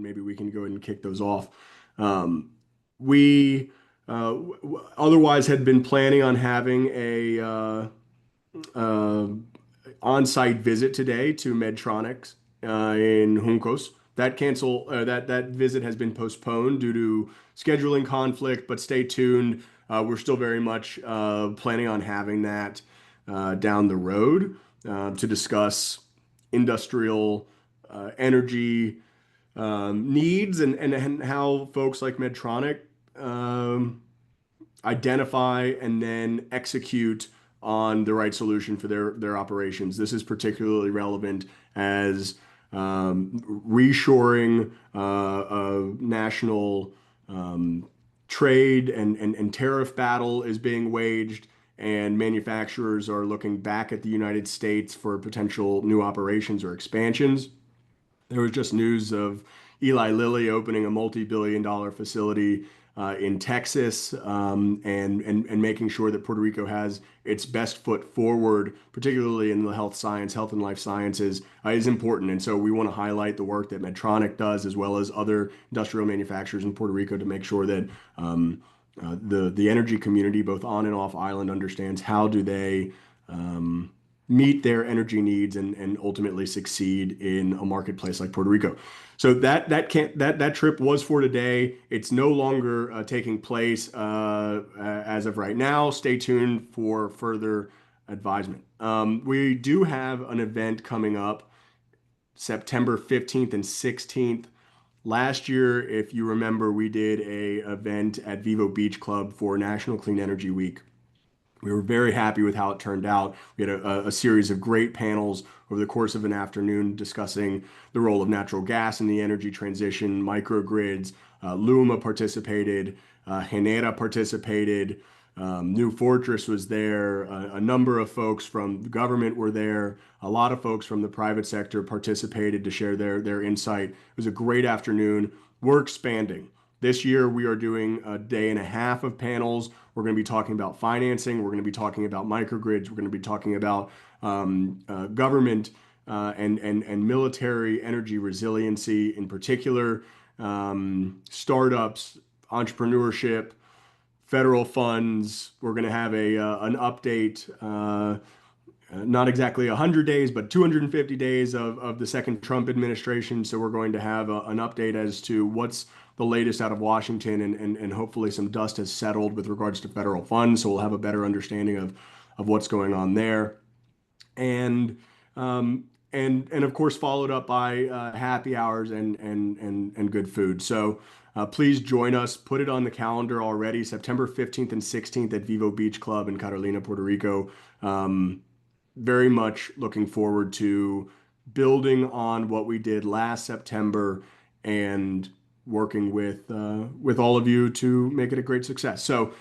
maybe we can go ahead and kick those off. We otherwise had been planning on having a uh, on-site visit today to Medtronics in Juncos. That visit has been postponed due to scheduling conflict, but stay tuned. We're still very much planning on having that down the road to discuss industrial energy needs and how folks like Medtronic um, identify and then execute on the right solution for their operations. This is particularly relevant as reshoring of national trade and tariff battle is being waged, and manufacturers are looking back at the United States for potential new operations or expansions. There was just news of Eli Lilly opening a multi-billion dollar facility in Texas and making sure that Puerto Rico has its best foot forward, particularly in the health and life sciences, is important. And so we want to highlight the work that Medtronic does, as well as other industrial manufacturers in Puerto Rico, to make sure that the energy community, both on and off island, understands how do they meet their energy needs and ultimately succeed in a marketplace like Puerto Rico. So that trip was for today. It's no longer taking place as of right now. Stay tuned for further advisement. We do have an event coming up September 15th and 16th. Last year, if you remember, we did a event at Vivo Beach Club for National Clean Energy Week. We were very happy with how it turned out. We had a series of great panels over the course of an afternoon discussing the role of natural gas in the energy transition, microgrids. Luma participated, Genera participated, New Fortress was there, a number of folks from the government were there, a lot of folks from the private sector participated to share their insight. It was a great afternoon. We're expanding. This year, we are doing a day and a half of panels. We're going to be talking about financing. We're going to be talking about microgrids. We're going to be talking about government and military energy resiliency in particular, startups, entrepreneurship, federal funds. We're going to have an update. Not exactly 100 days, but 250 days of the second Trump administration. So we're going to have an update as to what's the latest out of Washington, and hopefully some dust has settled with regards to federal funds. So we'll have a better understanding of what's going on there. And of course followed up by happy hours and good food. So please join us. Put it on the calendar already, September 15th and 16th at Vivo Beach Club in Carolina, Puerto Rico. Very much looking forward to building on what we did last September and working with all of you to make it a great success. So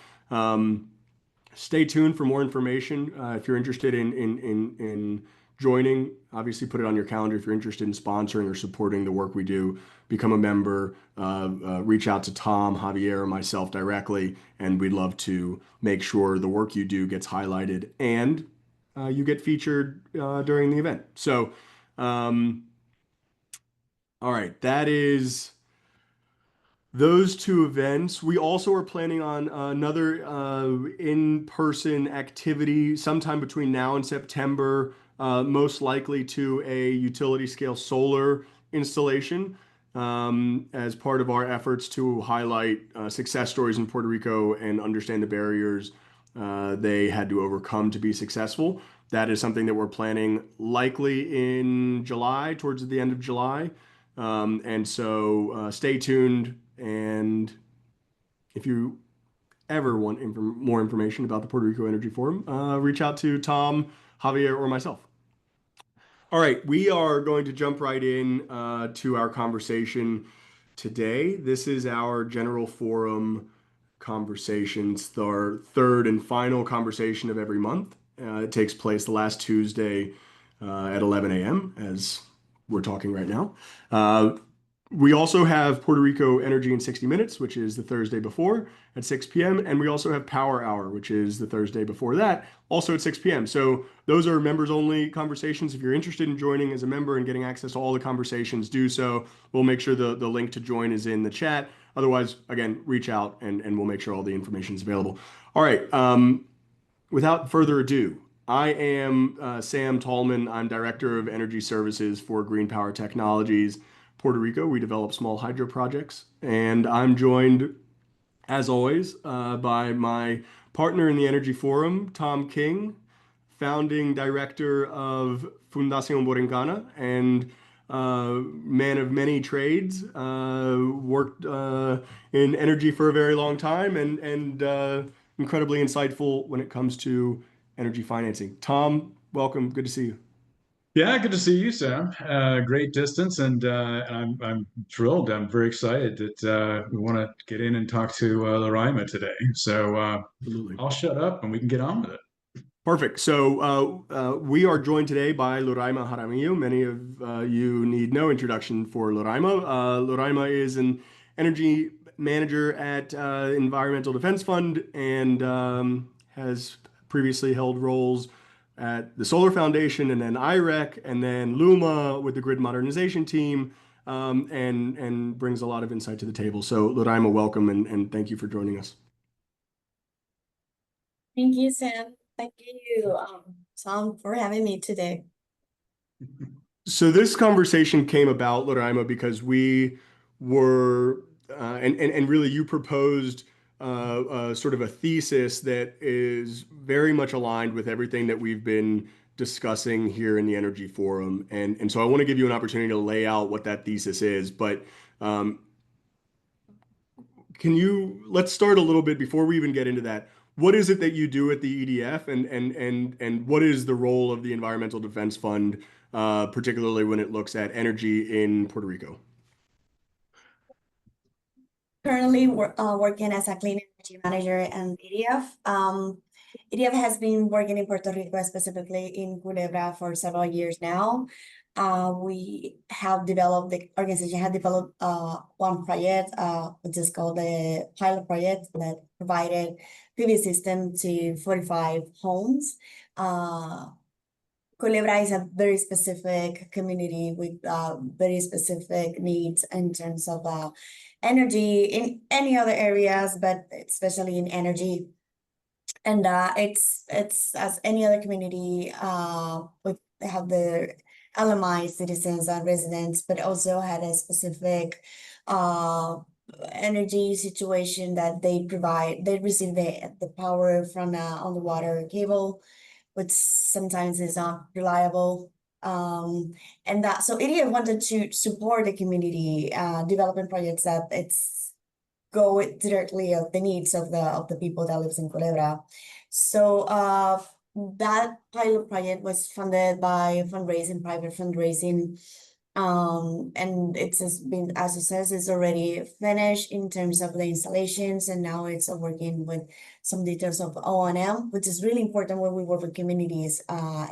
stay tuned for more information. If you're interested in joining, obviously put it on your calendar. If you're interested in sponsoring or supporting the work we do, become a member, reach out to Tom, Javier, or myself directly, and we'd love to make sure the work you do gets highlighted and you get featured during the event. So, all right, that is those two events. We also are planning on another in-person activity sometime between now and September, most likely to a utility scale solar installation as part of our efforts to highlight success stories in Puerto Rico and understand the barriers they had to overcome to be successful. That is something that we're planning likely in July, towards the end of July. And so stay tuned. And if you ever want more information about the Puerto Rico Energy Forum, reach out to Tom, Javier, or myself. All right, we are going to jump right in to our conversation today. This is our general forum conversations, our third and final conversation of every month. It takes place the last Tuesday at 11 a.m., as we're talking right now. We also have Puerto Rico Energy in 60 Minutes, which is the Thursday before at 6 p.m. And we also have Power Hour, which is the Thursday before that, also at 6 p.m. So those are members only conversations. If you're interested in joining as a member and getting access to all the conversations, do so. We'll make sure the link to join is in the chat. Otherwise, again, reach out and we'll make sure all the information is available. All right. Without further ado, I am Sam Tallman. I'm Director of Energy Services for Green Power Technologies, Puerto Rico. We develop small hydro projects, and I'm joined, as always, by my partner in the Energy Forum, Tom King, founding director of Fundación Borencana and man of many trades, worked in energy for a very long time and incredibly insightful when it comes to energy financing. Tom, welcome. Good to see you. Yeah, good to see you, Sam. Great distance, and I'm thrilled. I'm very excited that we want to get in and talk to Loraima today. So Absolutely. I'll shut up and we can get on with it. Perfect. So we are joined today by Loraima Jaramillo. Many of you need no introduction for Loraima. Loraima is an energy manager at Environmental Defense Fund and has previously held roles at the Solar Foundation and then IREC and then Luma with the grid modernization team and brings a lot of insight to the table. So Loraima, welcome and thank you for joining us. Thank you, Sam. Thank you, Tom, for having me today. So this conversation came about, Loraima, because we were, and really you proposed sort of a thesis that is very much aligned with everything that we've been discussing here in the Energy Forum. And so I want to give you an opportunity to lay out what that thesis is. But um, let's start a little bit before we even get into that. What is it that you do at the EDF and what is the role of the Environmental Defense Fund, particularly when it looks at energy in Puerto Rico? Currently, we're working as a clean energy manager in EDF. EDF has been working in Puerto Rico, specifically in Culebra, for several years now. We have developed, the organization had developed one project, which is called the pilot project that provided PV system to 45 homes. Culebra is a very specific community with very specific needs in terms of energy in any other areas, but especially in energy. And it's as any other community with have the LMI citizens and residents, but also had a specific energy situation that they provide. They receive the power from on the water cable, which sometimes is not reliable. And that so EDF wanted to support the community development projects that it's go directly of the needs of the people that lives in Culebra. So that pilot project was funded by fundraising, private fundraising. And it's just been, as it says, it's already finished in terms of the installations, and now it's working with some details of O&M, which is really important when we work with communities,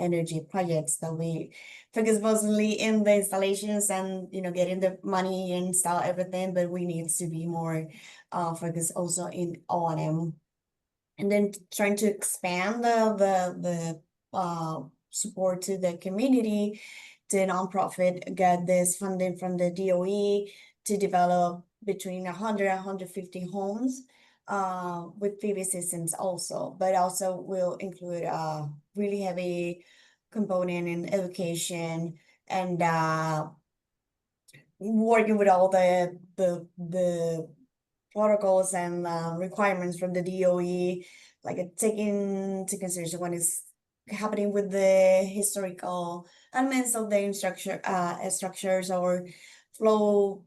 energy projects, that we focus mostly in the installations and getting the money and install everything, but we need to be more focused also in O&M, and then trying to expand the support to the community. The nonprofit got this funding from the DOE to develop between 100 and 150 homes with PV systems also, but also will include a really heavy component in education and working with all the protocols and requirements from the DOE, like taking into consideration what is happening with the historical elements of the structures or flow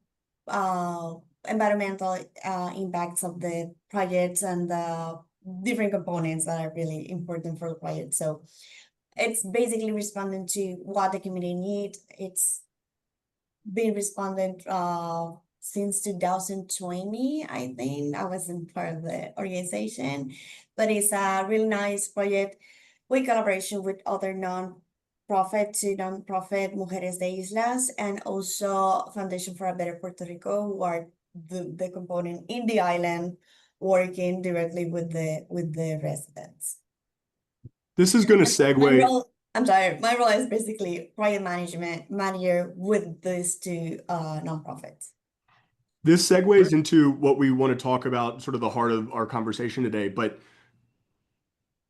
environmental impacts of the projects and the different components that are really important for the project. So it's basically responding to what the community needs. It's been responded since 2020, I think. I wasn't part of the organization, but it's a really nice project with collaboration with other profit to nonprofit Mujeres de Islas and also Foundation for a Better Puerto Rico, who are the component in the island working directly with the residents. This is going to segue. I'm sorry, my role is basically project manager with these two nonprofits. This segues into what we want to talk about, sort of the heart of our conversation today, but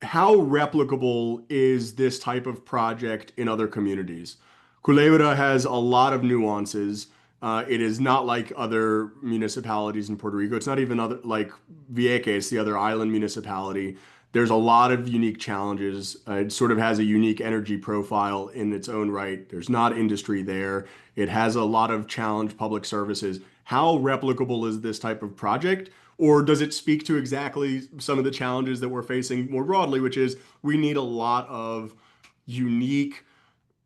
how replicable is this type of project in other communities? Culebra has a lot of nuances. It is not like other municipalities in Puerto Rico. It's not even other like Vieques, the other island municipality. There's a lot of unique challenges. It sort of has a unique energy profile in its own right. There's not industry there. It has a lot of challenged public services. How replicable is this type of project? Or does it speak to exactly some of the challenges that we're facing more broadly, which is we need a lot of unique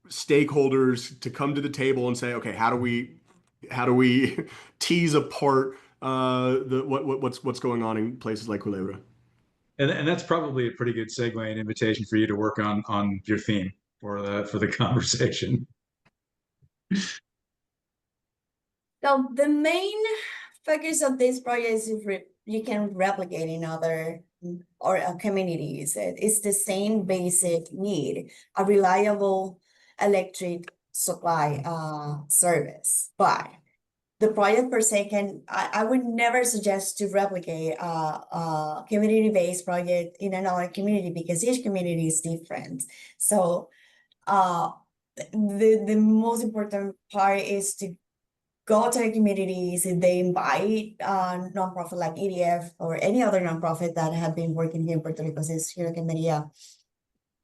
stakeholders to come to the table and say, okay, how do we tease apart what's going on in places like Culebra? And that's probably a pretty good segue and invitation for you to work on your theme for the conversation. So the main focus of this project is you can replicate in other communities. It's the same basic need, a reliable electric supply service. But the project per se I would never suggest to replicate a community-based project in another community because each community is different. So the most important part is to go to the communities. If they invite nonprofit like EDF or any other nonprofit that have been working here in Puerto Rico since Hurricane Maria,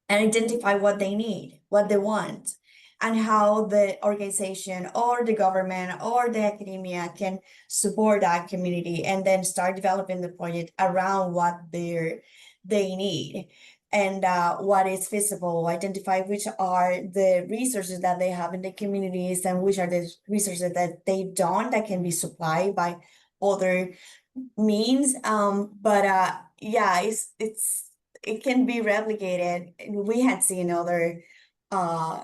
and identify what they need, what they want, and how the organization or the government or the academia can support that community, and then start developing the project around what they need and what is feasible. Identify which are the resources that they have in the communities and which are the resources that they don't, that can be supplied by other means. But yeah, it can be replicated. We had seen other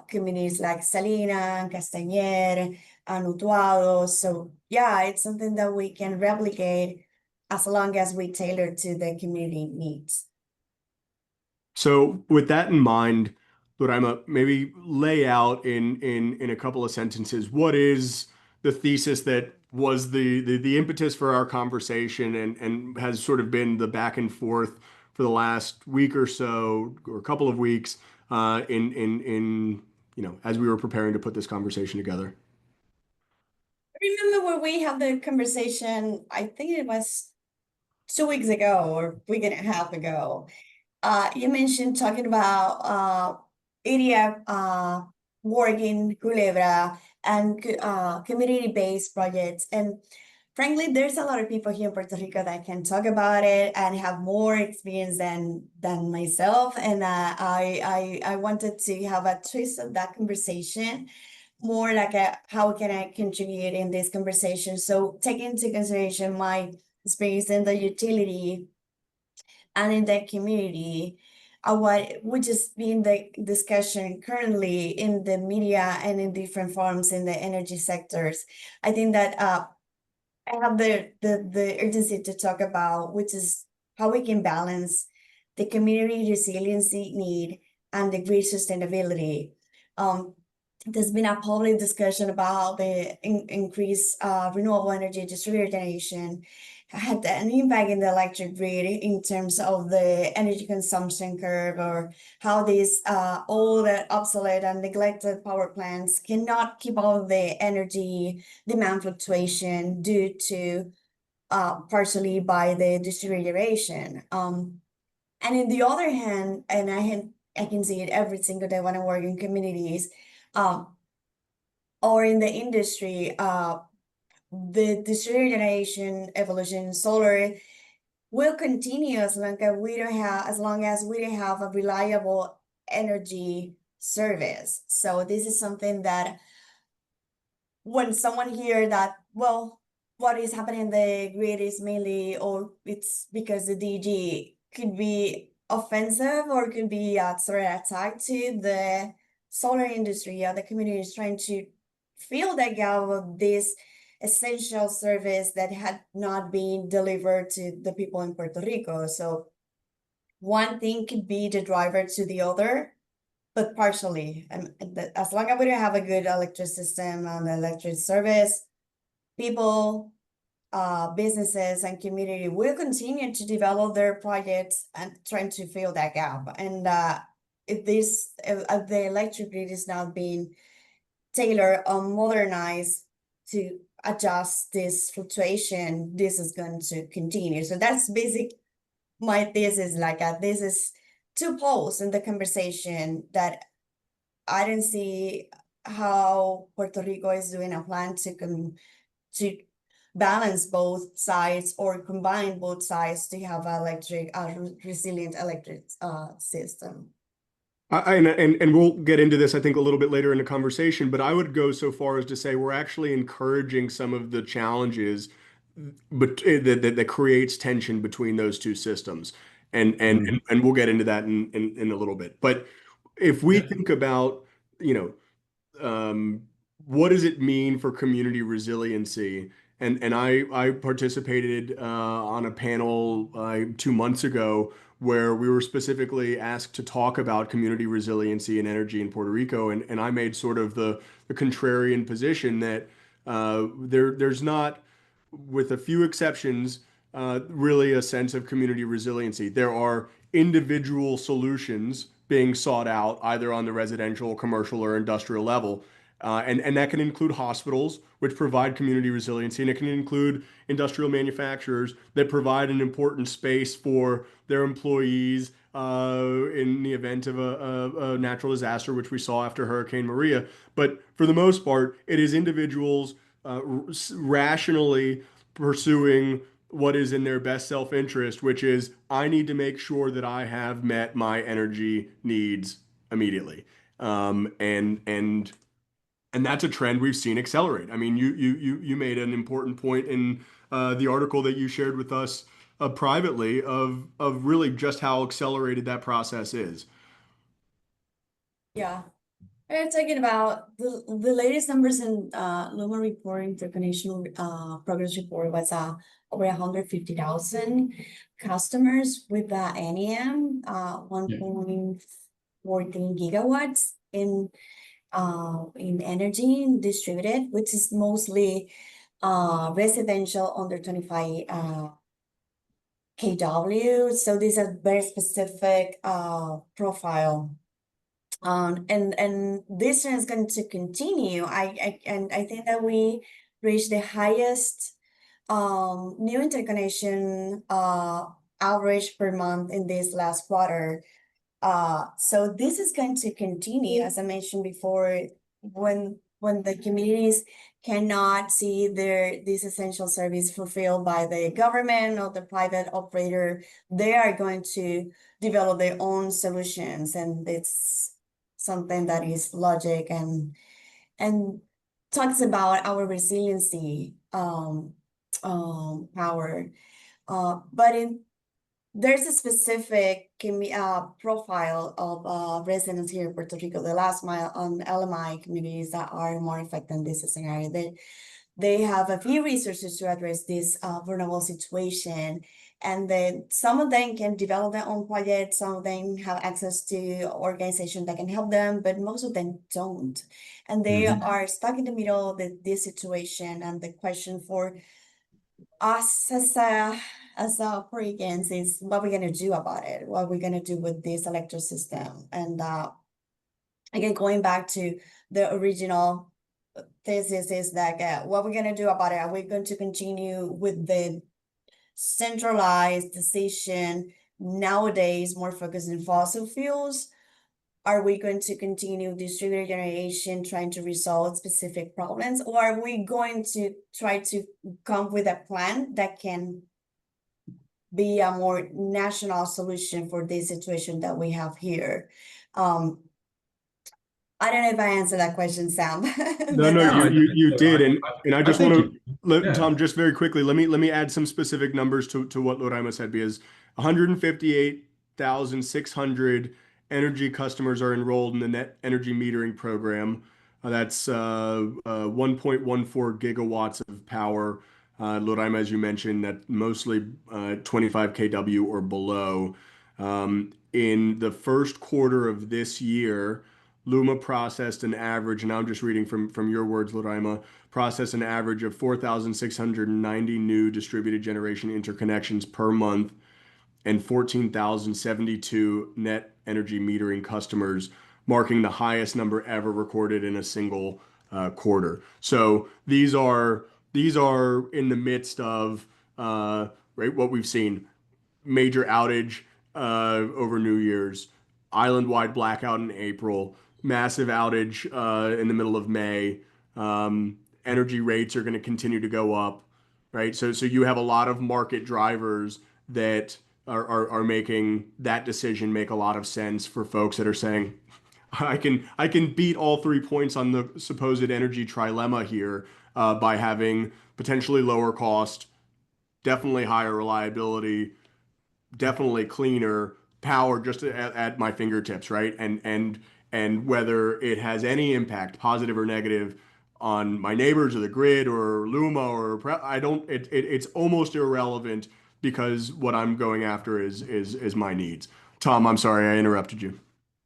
communities like Salina, Castañer, and Utuado. So yeah, it's something that we can replicate as long as we tailor to the community needs. So with that in mind, Loraima, maybe lay out in a couple of sentences what is the thesis that was the impetus for our conversation and has sort of been the back and forth for the last week or so or a couple of weeks in as we were preparing to put this conversation together. Remember when we had the conversation, I think it was 2 weeks ago or a week and a half ago. You mentioned talking about area work in Culebra and community-based projects. And frankly, there's a lot of people here in Puerto Rico that can talk about it and have more experience than myself. And I wanted to have a twist of that conversation, more like how can I contribute in this conversation? So taking into consideration my experience in the utility and in the community, which is being the discussion currently in the media and in different forums in the energy sectors. I think that I have the urgency to talk about, which is how we can balance the community resiliency need and the grid sustainability. There's been a public discussion about the increased renewable energy distributed generation had an impact in the electric grid in terms of the energy consumption curve, or how these old, obsolete, and neglected power plants cannot keep up the energy demand fluctuation due to partially by the distributed generation. And in the other hand, and I can see it every single day when I work in communities, or in the industry, the distributed generation evolution in solar will continue as long as we don't have a reliable energy service. So this is something that when someone hear that, well, what is happening in the grid is mainly, or it's because the DG, could be offensive or could be sort of attack to solar industry, other communities trying to fill that gap of this essential service that had not been delivered to the people in Puerto Rico. So one thing could be the driver to the other, but partially. And as long as we don't have a good electric system and electric service, people, businesses and community will continue to develop their projects and trying to fill that gap. And if the electric grid is not being tailored or modernized to adjust this fluctuation, this is going to continue. So that's basic my thesis. Like this is two poles in the conversation that I didn't see how Puerto Rico is doing a plan to balance both sides or combine both sides to have a resilient electric system. And we'll get into this, I think, a little bit later in the conversation, but I would go so far as to say we're actually encouraging some of the challenges that creates tension between those two systems. And we'll get into that in a little bit. But if we think about, you know, what does it mean for community resiliency? And I participated on a panel 2 months ago where we were specifically asked to talk about community resiliency and energy in Puerto Rico, and I made sort of the contrarian position that there's not, with a few exceptions, really a sense of community resiliency. There are individual solutions being sought out either on the residential, commercial, or industrial level. And that can include hospitals, which provide community resiliency, and it can include industrial manufacturers that provide an important space for their employees in the event of a natural disaster, which we saw after Hurricane Maria. But for the most part, it is individuals rationally pursuing what is in their best self-interest, which is I need to make sure that I have met my energy needs immediately. And that's a trend we've seen accelerate. I mean, you made an important point in the article that you shared with us privately of really just how accelerated that process is. Yeah. We're talking about the latest numbers in Luma report, interconnection progress report was over 150,000 customers with the NEM 1.14 gigawatts in energy distributed, which is mostly residential under 25 kW. So these are very specific profile. And this trend is going to continue. I think that we reached the highest new interconnection average per month in this last quarter. So this is going to continue, as I mentioned before, when the communities cannot see this essential service fulfilled by the government or the private operator, they are going to develop their own solutions, and it's something that is logic and talks about our resiliency power. But there's a specific profile of residents here in Puerto Rico, the last mile on LMI communities that are more affected in this scenario. They have a few resources to address this vulnerable situation. And then some of them can develop their own projects, some of them have access to organizations that can help them, but most of them don't. And they are stuck in the middle of this situation. And the question for us as Puerto Ricans is what we're going to do about it, what we're going to do with this electric system. And again, going back to the original thesis is that what we're going to do about it, are we going to continue with the centralized decision nowadays more focused on fossil fuels? Are we going to continue distributed generation trying to resolve specific problems, or are we going to try to come with a plan that can be a more national solution for this situation that we have here? I don't know if I answered that question, Sam. No, you did, and I just want to yeah. Tom, just very quickly, let me add some specific numbers to what Loraima said, because 158,600 energy customers are enrolled in the net energy metering program. That's 1.14 gigawatts of power. Loraima, as you mentioned, that mostly 25 kW or below. In the first quarter of this year, Luma processed an average, and I'm just reading from your words, Loraima, processed an average of 4,690 new distributed generation interconnections per month and 14,072 net energy metering customers, marking the highest number ever recorded in a single quarter. So these are in the midst of right what we've seen: major outage over New Year's, island-wide blackout in April, massive outage in the middle of May. Energy rates are going to continue to go up, right? So you have a lot of market drivers that are making that decision make a lot of sense for folks that are saying, I can beat all 3 points on the supposed energy trilemma here by having potentially lower cost, definitely higher reliability, definitely cleaner power just at my fingertips, right? And whether it has any impact, positive or negative, on my neighbors or the grid or Luma I don't. It's almost irrelevant because what I'm going after is my needs. Tom, I'm sorry I interrupted you.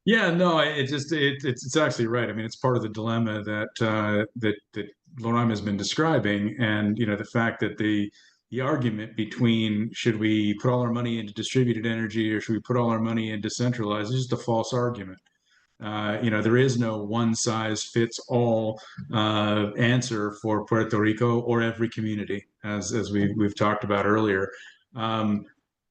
Yeah, no, it's actually right. I mean, it's part of the dilemma that Loraim has been describing, and the fact that the argument between should we put all our money into distributed energy or should we put all our money into centralized is just a false argument. There is no one size fits all answer for Puerto Rico or every community, as we've talked about earlier. Um,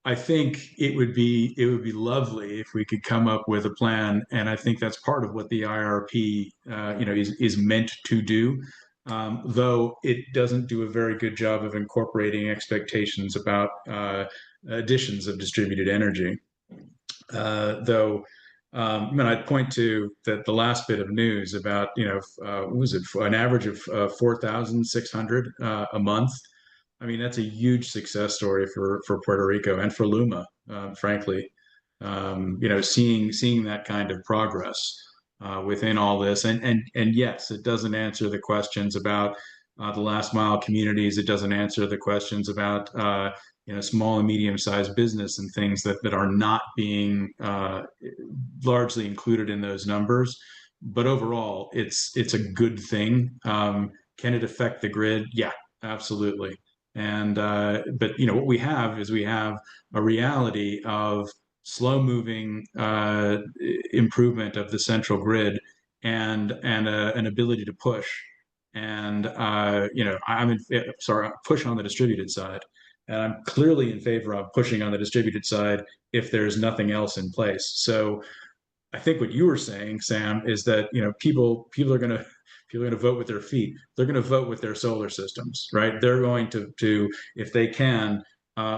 I think it would be lovely if we could come up with a plan, and I think that's part of what the IRP is meant to do. Though it doesn't do a very good job of incorporating expectations about additions of distributed energy. Though I'd point to the last bit of news about, what was it, an average of 4,600 a month. I mean, that's a huge success story for Puerto Rico and for Luma, frankly. Seeing that kind of progress within all this, and yes, it doesn't answer the questions about the last mile communities. It doesn't answer the questions about small and medium sized business and things that are not being largely included in those numbers. But overall, it's a good thing. Can it affect the grid? Yeah, absolutely. And but what we have is we have a reality of slow moving improvement of the central grid and an ability to push. And push on the distributed side. And I'm clearly in favor of pushing on the distributed side if there's nothing else in place. So I think what you were saying, Sam, is that people are gonna vote with their feet. They're gonna vote with their solar systems, right? They're going to if they can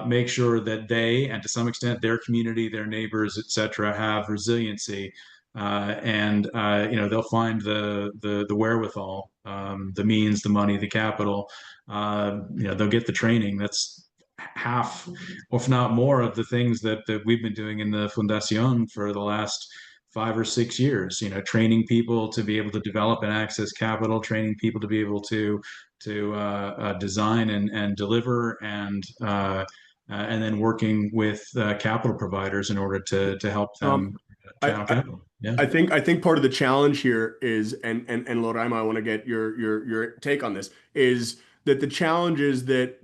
make sure that they and to some extent their community, their neighbors, et cetera, have resiliency, and they'll find the wherewithal, the means, the money, the capital. They'll get the training. That's half, if not more, of the things that we've been doing in the Fundación for the last 5 or 6 years. Training people to be able to develop and access capital, training people to be able to design and deliver, and then working with capital providers in order to help them I, channel I capital. Yeah. I think part of the challenge here is, and Loraima, I want to get your take on this, is that the challenge is that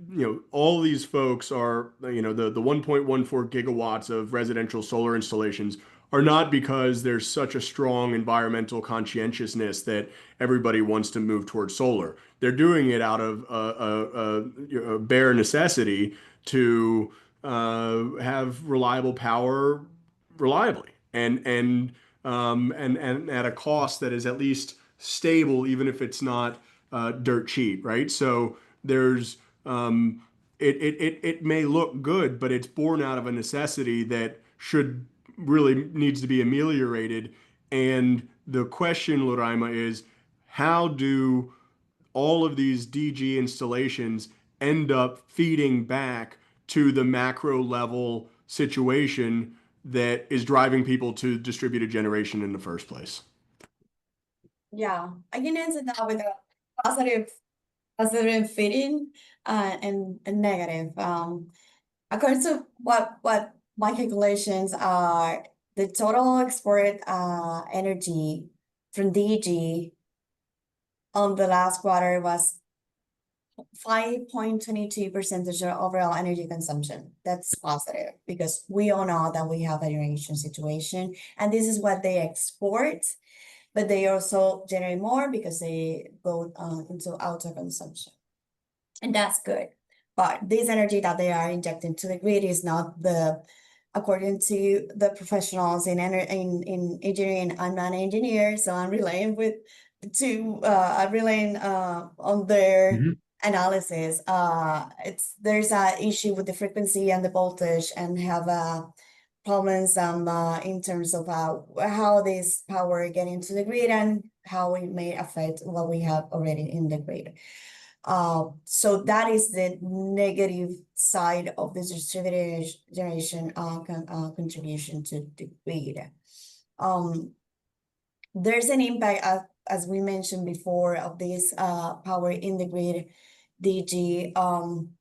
all these folks are the 1.14 gigawatts of residential solar installations are not because there's such a strong environmental conscientiousness that everybody wants to move towards solar. They're doing it out of a bare necessity to have reliable power reliably and at a cost that is at least stable, even if it's not dirt cheap, right? So there's it may look good, but it's born out of a necessity that should really needs to be ameliorated. And the question, Loraima, is how do all of these DG installations end up feeding back to the macro level situation that is driving people to distributed generation in the first place? Yeah, I can answer that with a positive, positive feeling and negative. According to what my calculations are, the total export energy from DG on the last quarter was 5.22% of overall energy consumption. That's positive because we all know that we have a generation situation, and this is what they export, but they also generate more because they go into auto consumption, and that's good. But this energy that they are injecting to the grid is not the, according to the professionals in engineering. I'm not an engineer, so I'm relying on their Mhm. analysis. There's a issue with the frequency and the voltage, and have problems in terms of how this power get into the grid and how it may affect what we have already in the grid. So that is the negative side of this distributed generation contribution to the grid. There's an impact, as we mentioned before, of this power in the grid DG.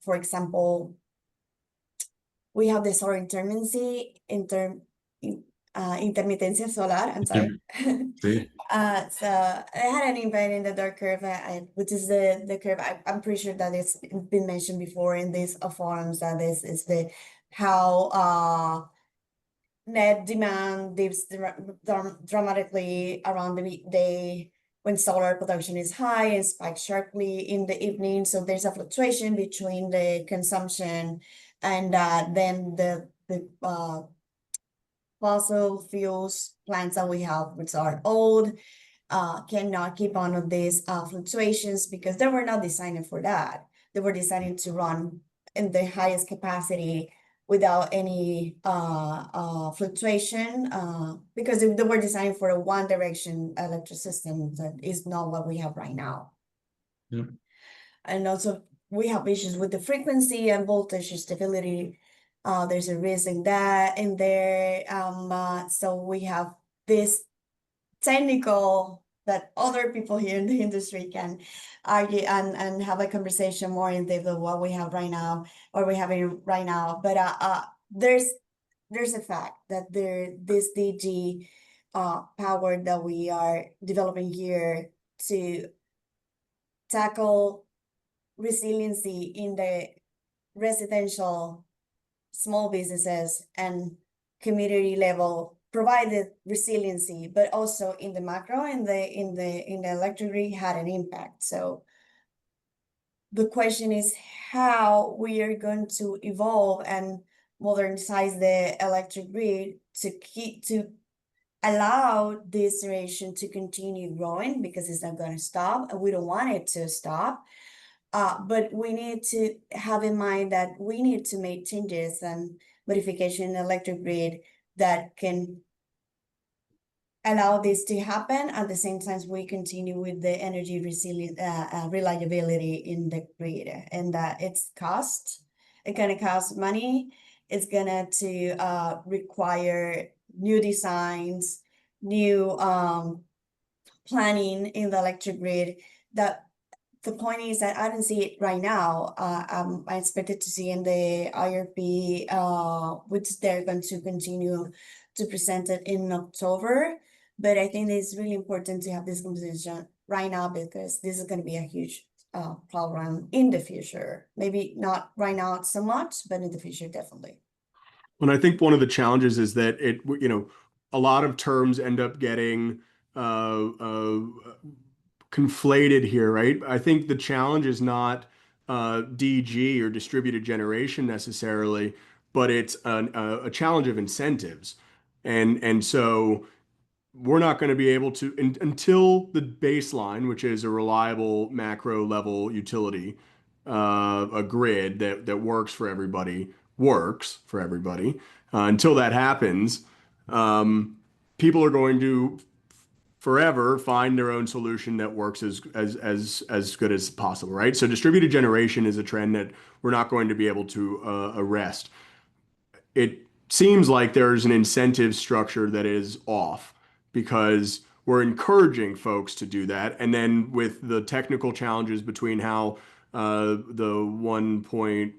For example, we have the solar intermittencia solar, I'm sorry. Sí. So I had an impact in the dark curve, which is the curve. I'm pretty sure that it's been mentioned before in these forums, that this is the how net demand dips dramatically around the day when solar production is high and spikes sharply in the evening. So there's a fluctuation between the consumption and then the fossil fuels plants that we have, which are old, cannot keep on with these fluctuations because they were not designed for that. They were designed to run in the highest capacity without any fluctuation, because they were designed for a one direction electric system that is not what we have right now. Yep. And also we have issues with the frequency and voltage stability. There's a risk in that in there. So we have this technical that other people here in the industry can argue and have a conversation more in depth of what we have right now, or we having right now. But there's a fact that this DG power that we are developing here to tackle resiliency in the residential small businesses and community level provided resiliency, but also in the macro in the electric grid had an impact. So the question is how we are going to evolve and modernize the electric grid to allow this generation to continue growing, because it's not going to stop and we don't want it to stop. But we need to have in mind that we need to make changes and modification in the electric grid that can allow this to happen. At the same time, we continue with the energy resilient reliability in the grid, and that it's cost. It's gonna cost money. It's gonna to require new designs, new planning in the electric grid. That the point is that I don't see it right now. I expected to see in the IRP, which they're going to continue to present it in October. But I think it's really important to have this conversation right now, because this is going to be a huge problem in the future. Maybe not right now so much, but in the future, definitely. And I think one of the challenges is that a lot of terms end up getting conflated here, right? I think the challenge is not DG or distributed generation necessarily, but it's a challenge of incentives. And so we're not going to be able to until the baseline, which is a reliable macro level utility, a grid that works for everybody. Until that happens, people are going to forever find their own solution that works as good as possible, right? So distributed generation is a trend that we're not going to be able to arrest. It seems like there's an incentive structure that is off because we're encouraging folks to do that. And then with the technical challenges between how the 1.14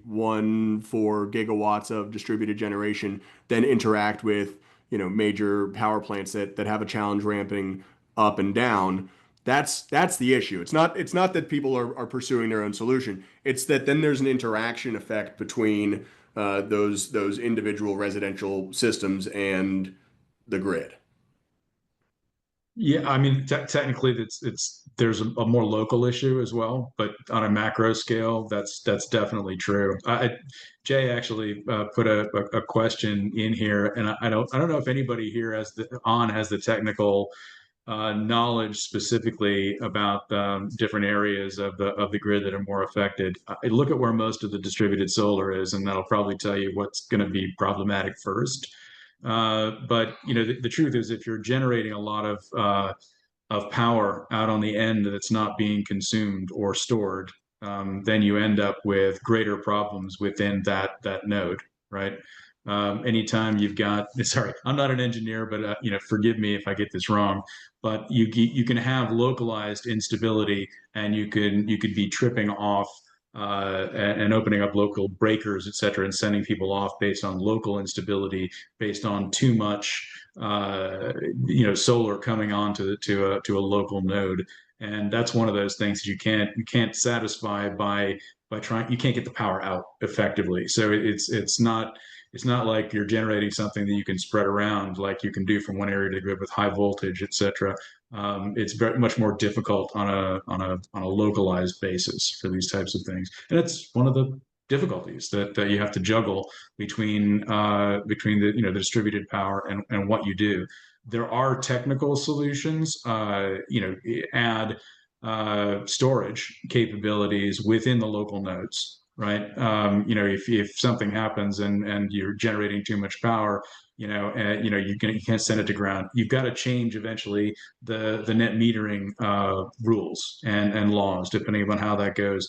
gigawatts of distributed generation then interact with, major power plants that have a challenge ramping up and down. That's the issue. It's not that people are pursuing their own solution. It's that then there's an interaction effect between those individual residential systems and the grid. Yeah, I mean, technically, there's a more local issue as well, but on a macro scale, that's definitely true. Jay actually put a question in here, and I don't know if anybody here has the technical knowledge specifically about different areas of the grid that are more affected. Look at where most of the distributed solar is, and that'll probably tell you what's going to be problematic first. But the truth is, if you're generating a lot of power out on the end that's not being consumed or stored, then you end up with greater problems within that node, right? Anytime you've got, sorry, I'm not an engineer, but forgive me if I get this wrong, but you can have localized instability, and you could be tripping off and opening up local breakers, et cetera, and sending people off based on local instability, based on too much, solar coming on to a local node. And that's one of those things that you can't satisfy by trying. You can't get the power out effectively. So it's not like you're generating something that you can spread around like you can do from one area to the grid with high voltage, et cetera. It's very much more difficult on a localized basis for these types of things, and it's one of the difficulties that you have to juggle between the distributed power and what you do. There are technical solutions, add storage capabilities within the local nodes, right? If something happens and you're generating too much power, you can't send it to ground. You've got to change eventually the net metering rules and laws, depending upon how that goes.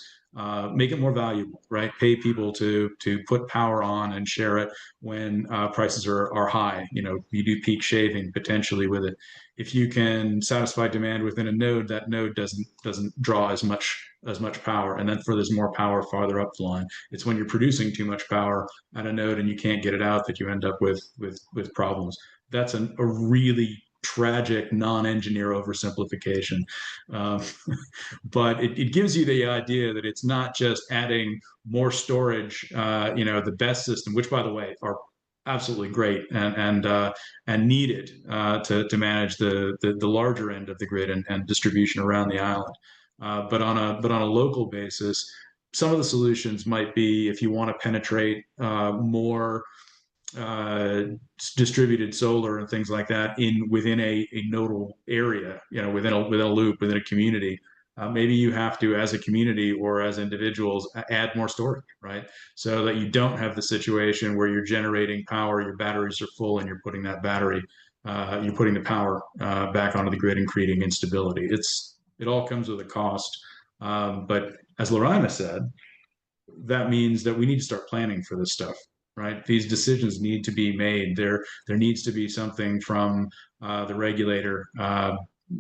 Make it more valuable, right? Pay people to put power on and share it when prices are high. You do peak shaving potentially with it. If you can satisfy demand within a node, that node doesn't draw as much power, and then for there's more power farther up the line. It's when you're producing too much power at a node and you can't get it out that you end up with problems. That's a really tragic non-engineer oversimplification. Um, but it gives you the idea that it's not just adding more storage, the best system, which by the way are absolutely great and needed to manage the larger end of the grid and distribution around the island. But on a local basis, some of the solutions might be if you want to penetrate more uh, distributed solar and things like that within a nodal area, within a loop, within a community. Maybe you have to, as a community or as individuals, add more storage, right? So that you don't have the situation where you're generating power, your batteries are full, and you're putting the power back onto the grid and creating instability. It all comes with a cost. But as Loraima said, that means that we need to start planning for this stuff, right? These decisions need to be made. There needs to be something from the regulator.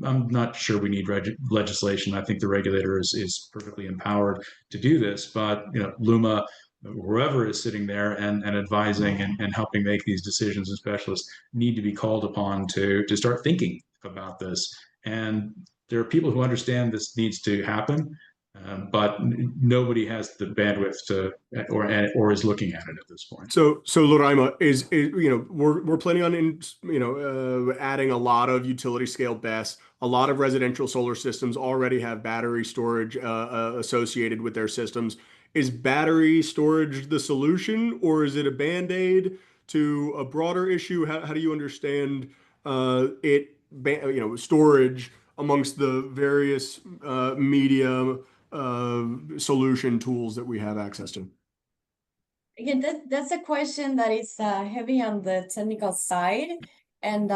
I'm not sure we need legislation. I think the regulator is perfectly empowered to do this, but Luma, whoever is sitting there and advising and helping make these decisions, and specialists need to be called upon to start thinking about this. And there are people who understand this needs to happen, but nobody has the bandwidth to or is looking at it at this point. So Loraima we're planning on adding a lot of utility scale BESS. A lot of residential solar systems already have battery storage associated with their systems. Is battery storage the solution, or is it a band-aid to a broader issue? How do you understand storage amongst the various media solution tools that we have access to? Again, that's a question that is heavy on the technical side, and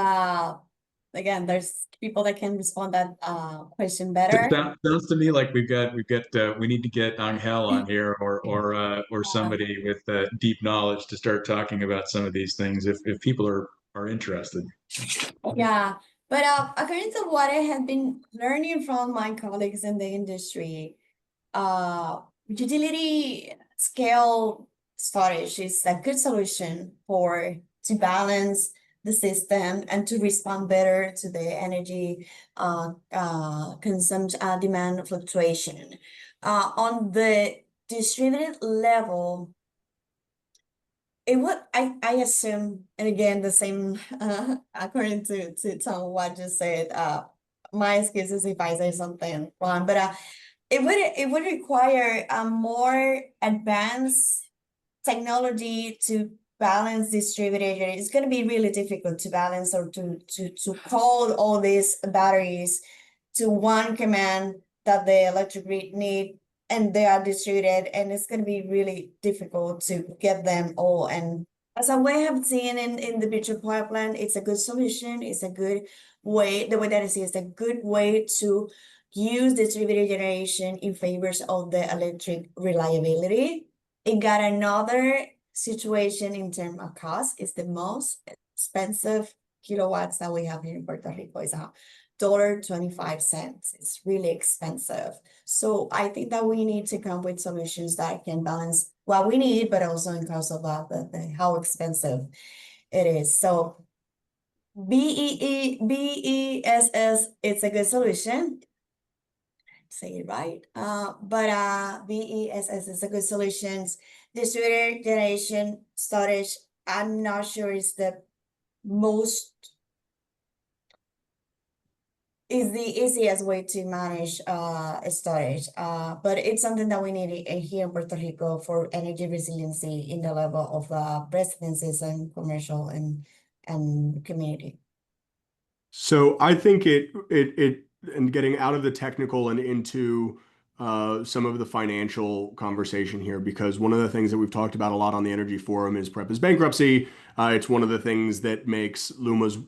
again, there's people that can respond that question It better. sounds to me like we need to get Angel on here or Um, somebody with deep knowledge to start talking about some of these things if people are interested. yeah, but according to what I have been learning from my colleagues in the industry, utility scale storage is a good solution for to balance the system and to respond better to the energy consumption demand fluctuation. On the distributed level, it would I assume, and again the same according to Tom what just said, my excuses if I say something wrong, but it would require a more advanced technology to balance distributed. It's going to be really difficult to balance or to call all these batteries to one command that the electric grid need, and they are distributed, and it's going to be really difficult to get them all. And as I have seen in the future power plant, it's a good solution. It's a good way. The way that I see it is a good way to use distributed generation in favors of the electric reliability. It got another situation in terms of cost. It's the most expensive kilowatts that we have here in Puerto Rico. Is $1.25. It's really expensive. So I think that we need to come with solutions that can balance what we need, but also in terms of how expensive it is. So BESS, it's a good solution. Say it right. But BESS is a good solution. Distributed generation storage, I'm not sure it's the most is the easiest way to manage storage. But it's something that we need here in Puerto Rico for energy resiliency in the level of residences and commercial and community. So I think and getting out of the technical and into some of the financial conversation here, because one of the things that we've talked about a lot on the Energy Forum is PREPA's bankruptcy. It's one of the things that makes LUMA's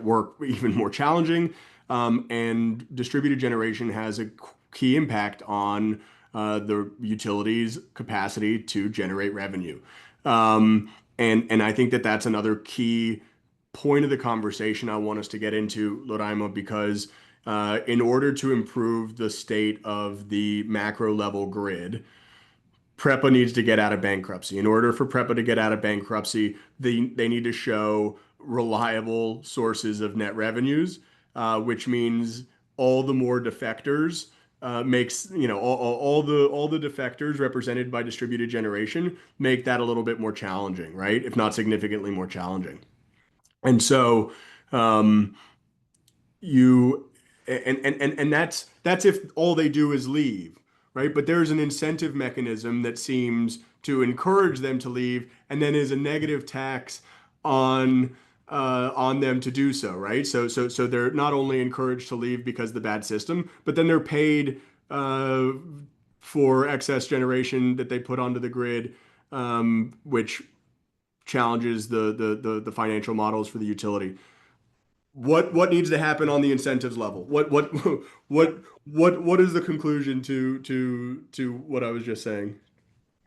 work even more challenging. And distributed generation has a key impact on the utilities' capacity to generate revenue. And I think that that's another key point of the conversation I want us to get into, Loraima, because in order to improve the state of the macro level grid, PREPA needs to get out of bankruptcy. In order for PREPA to get out of bankruptcy, they need to show reliable sources of net revenues, which means all the more defectors makes, all the defectors represented by distributed generation make that a little bit more challenging, right? If not significantly more challenging. And so um, you and that's if all they do is leave, right? But there's an incentive mechanism that seems to encourage them to leave, and then is a negative tax on them to do so, right? So they're not only encouraged to leave because of the bad system, but then they're paid uh, for excess generation that they put onto the grid, which challenges the financial models for the utility. What needs to happen on the incentives level? What is the conclusion to what I was just saying?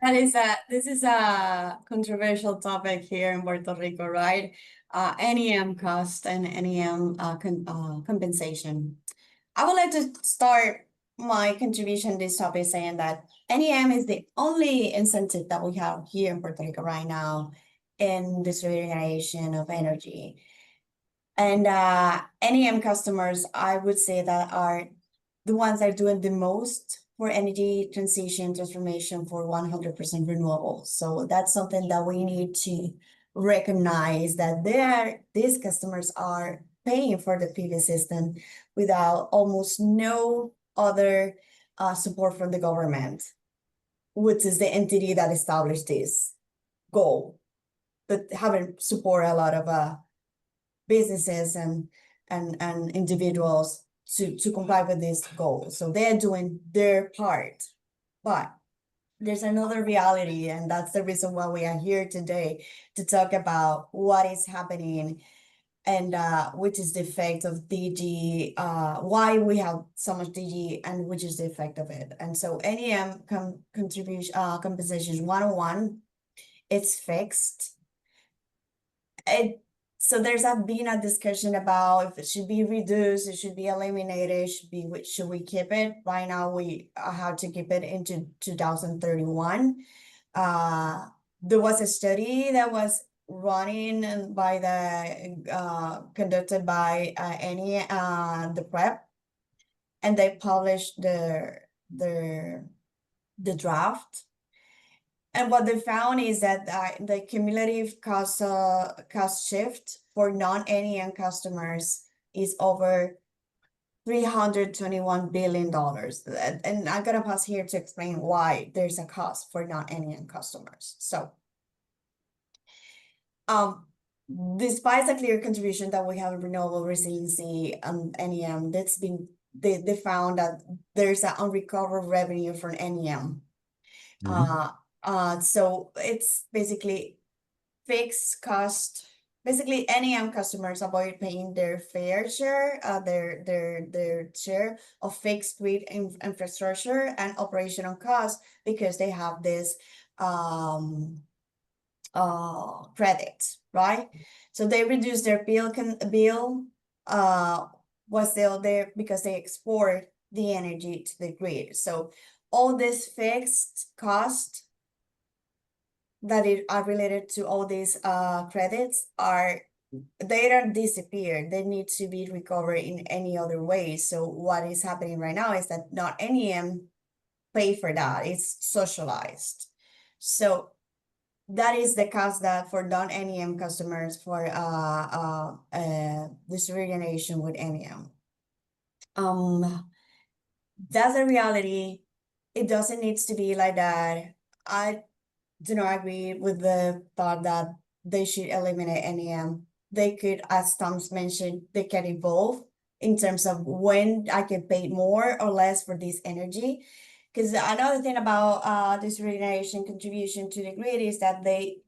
This is a controversial topic here in Puerto Rico, right? NEM cost and NEM compensation. I would like to start my contribution to this topic saying that NEM is the only incentive that we have here in Puerto Rico right now in distributed generation of energy. And NEM customers, I would say that are the ones that are doing the most for energy transition transformation for 100% renewable. So that's something that we need to recognize, that these customers are paying for the PV system without almost no other support from the government, which is the entity that established this goal, but haven't support a lot of businesses and individuals to comply with this goal. So they're doing their part. But there's another reality, and that's the reason why we are here today to talk about what is happening and which is the effect of DG, why we have so much DG, and which is the effect of it. And so NEM contribution compensation 101, it's fixed. So there's been a discussion about if it should be reduced, it should be eliminated, should we keep it? Right now we have to keep it into 2031. There was a study that was running by conducted by the prep, and they published the draft. And what they found is that the cumulative cost shift for non-NEM customers is over $321 billion. And I'm gonna pause here to explain why there's a cost for non-NEM customers. So, despite the clear contribution that we have in renewable resiliency NEM, they found that there's an unrecovered revenue for NEM. So it's basically fixed cost. Basically, NEM customers avoid paying their fair share, their share of fixed grid infrastructure and operational costs because they have this credits, right? So they reduce their bill was still there because they export the energy to the grid. So all this fixed cost that are related to all these credits they don't disappear. They need to be recovered in any other way. So what is happening right now is that not NEM pay for that. It's socialized. So that is the cost that for non-NEM customers for distributed generation with NEM. That's the reality. It doesn't need to be like that. I do not agree with the thought that they should eliminate NEM. They could, as Tom's mentioned, they can evolve in terms of when I can pay more or less for this energy. Because another thing about this regeneration contribution to the grid is that they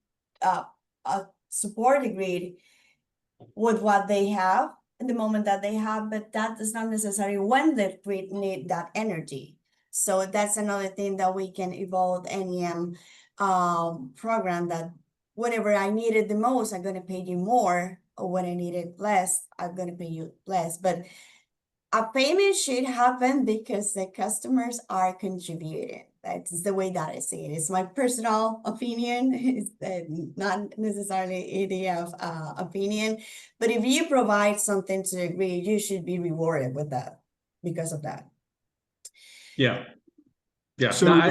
support the grid with what they have in the moment that they have, but that is not necessarily when the grid need that energy. So that's another thing that we can evolve NEM program, that whenever I need it the most, I'm going to pay you more, or when I need it less, I'm going to pay you less. But a payment should happen because the customers are contributing. That's the way that I see it. It's my personal opinion. It's not necessarily EDF opinion. But if you provide something to the grid, you should be rewarded with that because of that. Yeah. Yeah. So, No,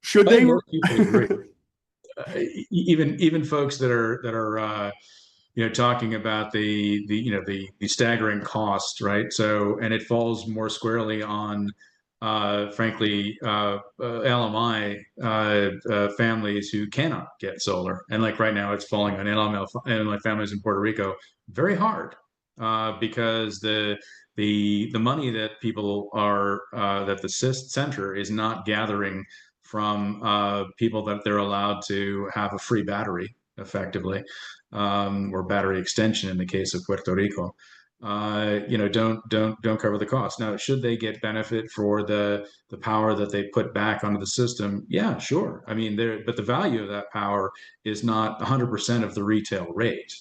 should I they? think most people agree. Even folks that are talking about the staggering cost, right? So, and it falls more squarely on frankly LMI families who cannot get solar, and like right now it's falling on LMI families in Puerto Rico very hard because the money that people are that the center is not gathering from people that they're allowed to have a free battery effectively, or battery extension in the case of Puerto Rico. Don't cover the cost. Now, should they get benefit for the power that they put back onto the system? Yeah, sure. I mean, but the value of that power is not 100% of the retail rate,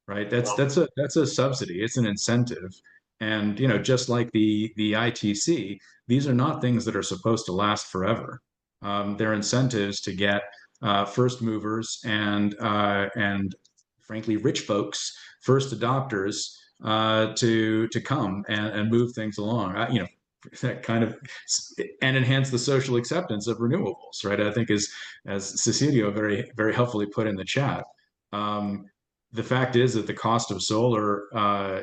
right? That's a subsidy. It's an incentive. And just like the ITC, these are not things that are supposed to last forever. They're incentives to get first movers and frankly rich folks, first adopters, to come and move things along. That kind of and enhance the social acceptance of renewables, right? I think as Cecilio very very helpfully put in the chat. The fact is that the cost of solar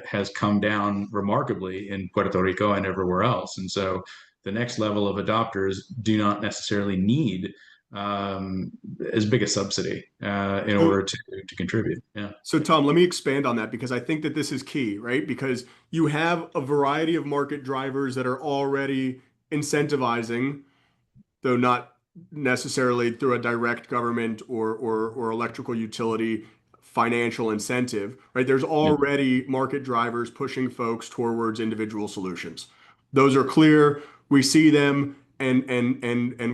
has come down remarkably in Puerto Rico and everywhere else, and so the next level of adopters do not necessarily need as big a subsidy in order to contribute. Yeah. So Tom, let me expand on that because I think that this is key, right? Because you have a variety of market drivers that are already incentivizing, though not necessarily through a direct government or electrical utility, financial incentive, right? There's Yeah. already market drivers pushing folks towards individual solutions. Those are clear. We see them and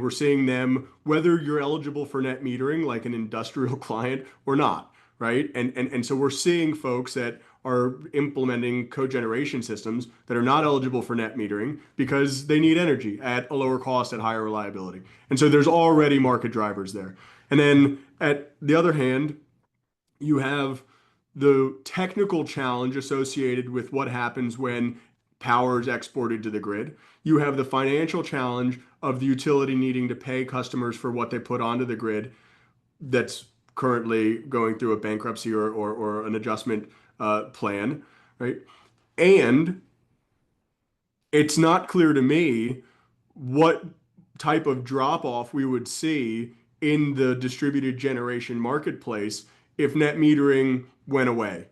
we're seeing them whether you're eligible for net metering like an industrial client or not, right? And so we're seeing folks that are implementing cogeneration systems that are not eligible for net metering because they need energy at a lower cost at higher reliability. And so there's already market drivers there. And then at the other hand, you have the technical challenge associated with what happens when power is exported to the grid. You have the financial challenge of the utility needing to pay customers for what they put onto the grid that's currently going through a bankruptcy or an adjustment plan, right? And it's not clear to me what type of drop off we would see in the distributed generation marketplace if net metering went away.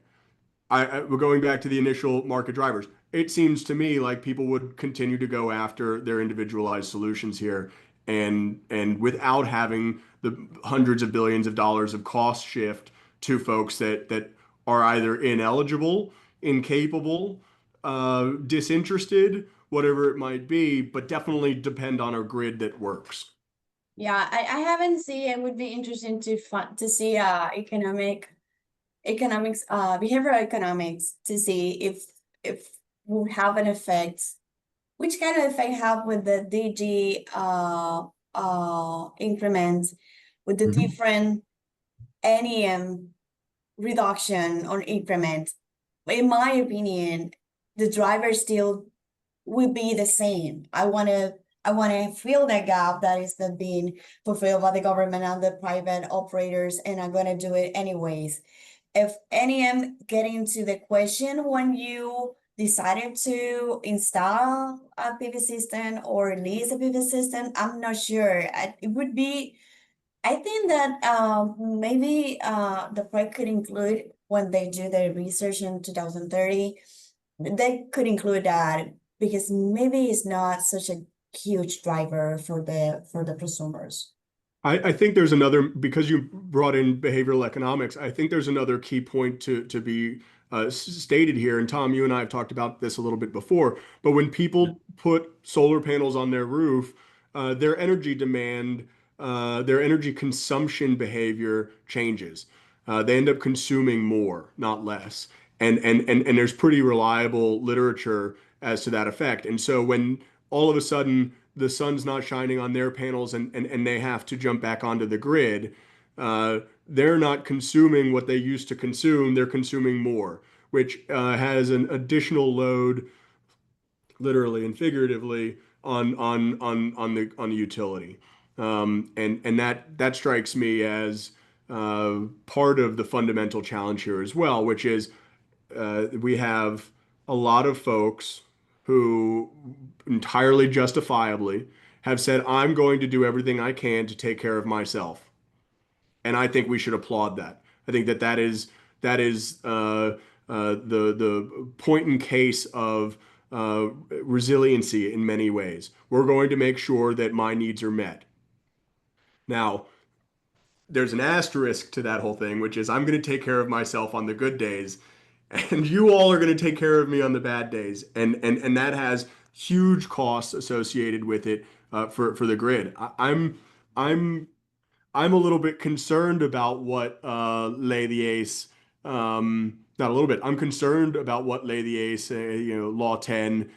We're going back to the initial market drivers. It seems to me like people would continue to go after their individualized solutions here, and without having the hundreds of billions of dollars of cost shift to folks that are either ineligible, incapable, disinterested, whatever it might be, but definitely depend on a grid that works. Yeah, I haven't seen. It would be interesting to see economics, behavioral economics, to see if will have an effect, which kind of effect have with the DG increments, with the Mhm. different NEM reduction or increment. In my opinion, the driver still will be the same. I wanna fill that gap that is not being fulfilled by the government and the private operators, and I'm gonna do it anyways. If NEM get into the question when you decided to install a PV system or lease a PV system, I'm not sure. It would be, I think that maybe the project could include, when they do their research in 2030, they could include that, because maybe it's not such a huge driver for the prosumers. I think there's another, because you brought in behavioral economics, I think there's another key point to be stated here. And Tom, you and I have talked about this a little bit before, but when people put solar panels on their roof, their energy demand, their energy consumption behavior changes. They end up consuming more, not less. And there's pretty reliable literature as to that effect. And so when all of a sudden the sun's not shining on their panels and they have to jump back onto the grid, they're not consuming what they used to consume, they're consuming more, which has an additional load, literally and figuratively, on the utility. And that strikes me as part of the fundamental challenge here as well, which is we have a lot of folks who entirely justifiably have said, I'm going to do everything I can to take care of myself. And I think we should applaud that. I think that is the point in case of resiliency in many ways. We're going to make sure that my needs are met. Now, there's an asterisk to that whole thing, which is I'm going to take care of myself on the good days, and you all are going to take care of me on the bad days, and that has huge costs associated with it for the grid. I'm I'm a little bit concerned about what Lay the Ace, not a little bit. I'm concerned about what Lay the Ace, Law 10,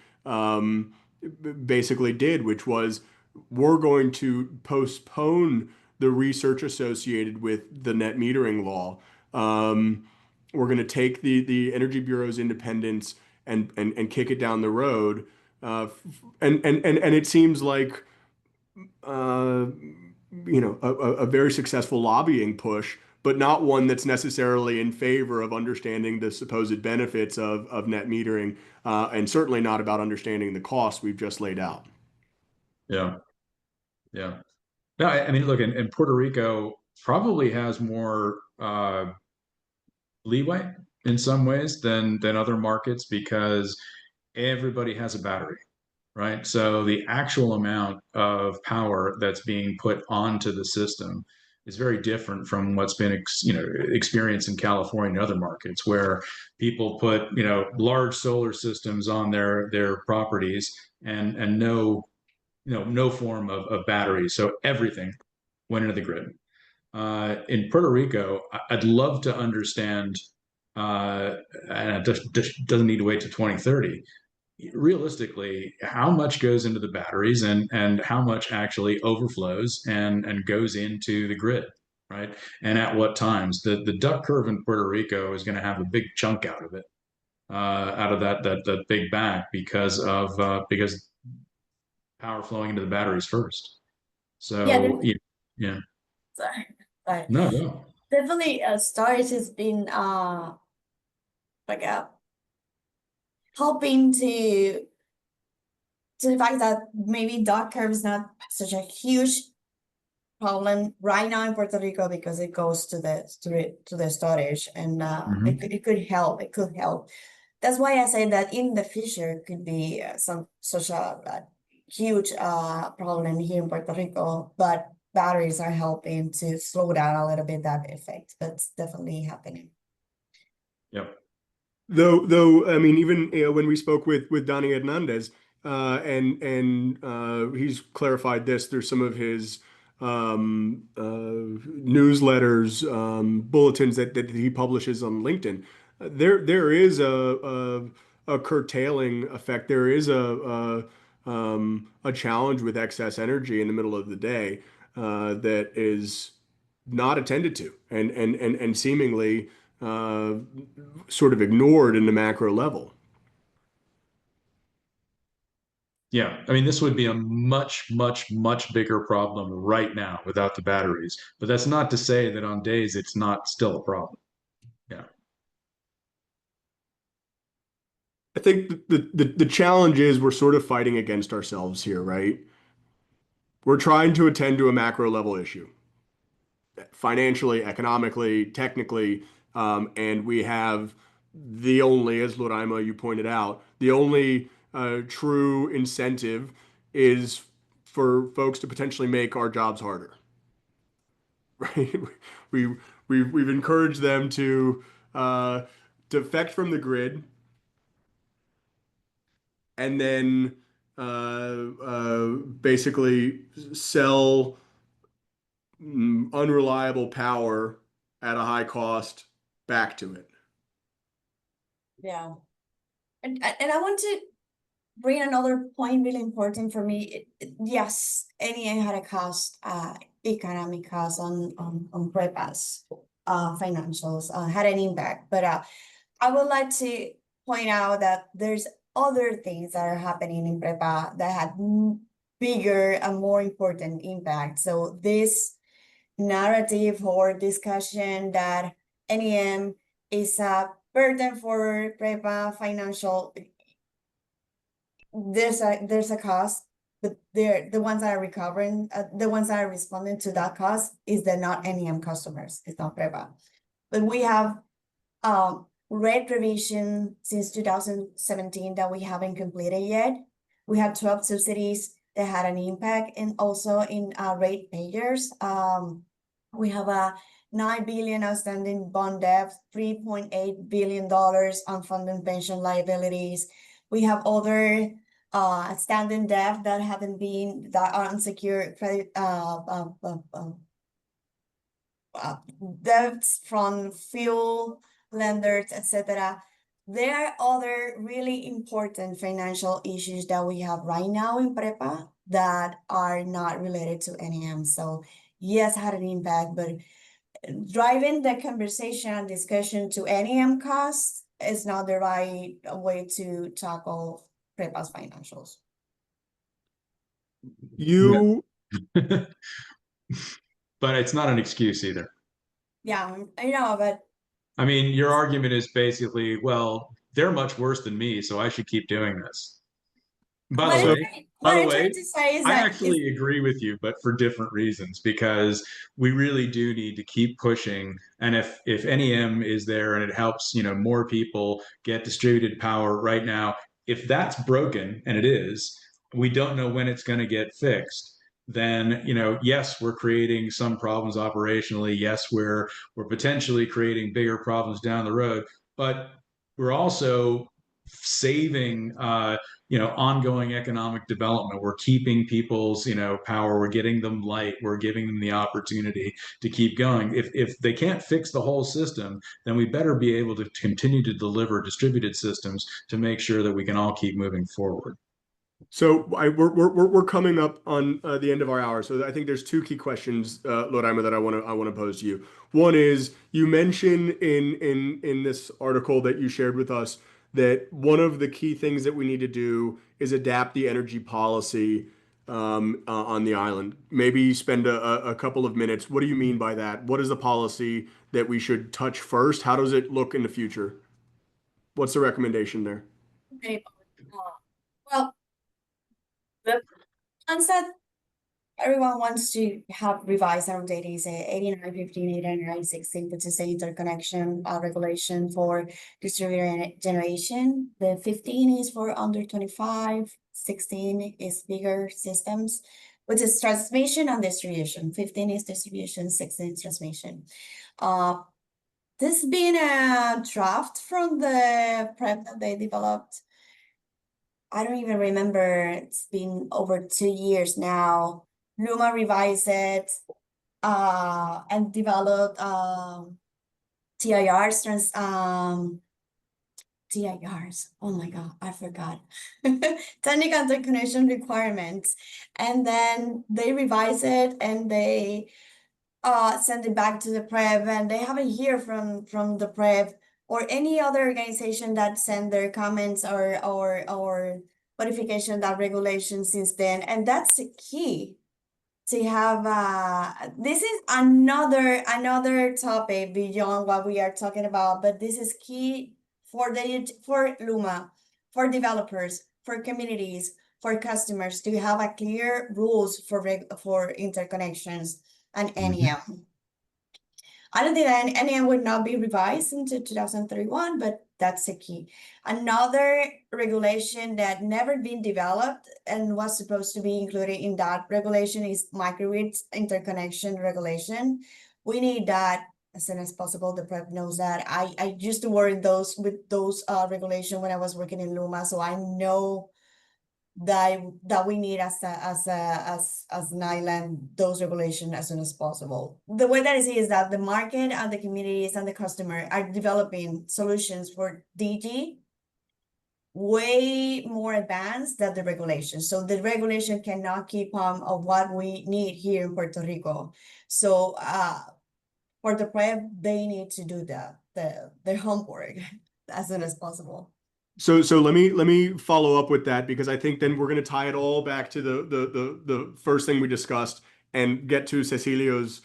basically did, which was we're going to postpone the research associated with the net metering law. We're going to take the Energy Bureau's independence and kick it down the road. And it seems like uh, a very successful lobbying push, but not one that's necessarily in favor of understanding the supposed benefits of net metering, and certainly not about understanding the costs we've just laid out. Yeah. Yeah. No, I mean, look, and Puerto Rico probably has more leeway in some ways than other markets because everybody has a battery, right? So the actual amount of power that's being put onto the system is very different from what's been experienced in California and other markets where people put large solar systems on their properties and no no form of batteries, so everything went into the grid. In Puerto Rico, I'd love to understand, and it just doesn't need to wait to 2030. Realistically, how much goes into the batteries and how much actually overflows and goes into the grid, right? And at what times? The duck curve in Puerto Rico is going to have a big chunk out of it, out of that big bag because power flowing into the batteries first. Yeah, So yeah, sorry, sorry. no, no. Definitely, storage has been like helping to the fact that maybe dot curve is not such a huge problem right now in Puerto Rico because it goes to the storage, and Mhm. it could help. It could help. That's why I say that in the future it could be some such a huge problem here in Puerto Rico, but batteries are helping to slow down a little bit that effect. That's definitely happening. Yep. Though, I mean, even when we spoke with Donnie Hernandez, he's clarified this through some of his newsletters, bulletins that he publishes on LinkedIn. There is a curtailing effect. There is a challenge with excess energy in the middle of the day that is not attended to, and seemingly uh, sort of ignored in the macro level. Yeah, I mean, this would be a much, much, much bigger problem right now without the batteries. But that's not to say that on days it's not still a problem. Yeah. I think the challenge is we're sort of fighting against ourselves here, right? We're trying to attend to a macro level issue, financially, economically, technically, and we have the only, as Loraima, you pointed out, the only true incentive is for folks to potentially make our jobs harder, right? We we've encouraged them to defect from the grid and then basically sell unreliable power at a high cost back to it. Yeah. And I want to bring another point really important for me. Yes, NEA had a cost, economic cost on PREPA's financials, had an impact. But I would like to point out that there's other things that are happening in PREPA that had bigger and more important impact. So this narrative or discussion that NEM is a burden for PREPA financial, there's a cost, but they're the ones that are recovering, the ones that are responding to that cost is the not NEM customers, it's not PREPA. But we have rate revision since 2017 that we haven't completed yet. We have 12 subsidies that had an impact, and also in rate payers. We have a 9 billion outstanding bond debt, $3.8 billion unfunded pension liabilities. We have other outstanding debt that haven't been, that are unsecured credit debts from fuel lenders, etc. There are other really important financial issues that we have right now in PREPA that are not related to NEM. So yes, had an impact, but driving the conversation and discussion to NEM costs is not the right way to tackle PREPA's financials. You But it's not an excuse either. Yeah, I know, but I mean, your argument is basically, well, they're much worse than me, so I should keep doing this. By the what I'm so way, trying, by what the I'm trying way, to say is I that is, actually agree with you, but for different reasons, because we really do need to keep pushing. And if NEM is there and it helps, more people get distributed power right now, if that's broken, and it is, we don't know when it's going to get fixed. then yes, we're creating some problems operationally. Yes, we're potentially creating bigger problems down the road, but we're also saving ongoing economic development. We're keeping people's power. We're getting them light. We're giving them the opportunity to keep going. If they can't fix the whole system, then we better be able to continue to deliver distributed systems to make sure that we can all keep moving forward. So we're coming up on the end of our hour. So I think there's two key questions, Loraima, that I want to pose to you. One is you mentioned in this article that you shared with us that one of the key things that we need to do is adapt the energy policy on the island. Maybe spend a couple of minutes. What do you mean by that? What is the policy that we should touch first? How does it look in the future? What's the recommendation there? Okay. Well, the ones that everyone wants to have revised and updated is 8915, 8916, which is the interconnection regulation for distributed generation. The 15 is for under 25, 16 is bigger systems, which is transmission and distribution. 15 is distribution, 16 is transmission. This has been a draft from the prep that they developed. I don't even remember. It's been over 2 years now. Luma revised it and developed TIRs, TIRs. Oh my God, I forgot. Technical interconnection requirements. And then they revise it and they send it back to the prep, and they haven't heard from the prep or any other organization that send their comments or modification that regulation since then. And that's the key to have this is another topic beyond what we are talking about, but this is key for Luma, for developers, for communities, for customers to have a clear rules for interconnections and NEM. I don't think that NEM would not be revised into 2031, but that's the key. Another regulation that never been developed and was supposed to be included in that regulation is microgrids interconnection regulation. We need that as soon as possible. The prep knows that. I used to work with those regulation when I was working in Luma, so I know that we need as an island those regulations as soon as possible. The way that I see is that the market and the communities and the customer are developing solutions for DG way more advanced than the regulation. So the regulation cannot keep on of what we need here in Puerto Rico. So for the prep, they need to do their homework as soon as possible. So let me follow up with that, because I think then we're going to tie it all back to the first thing we discussed and get to Cecilio's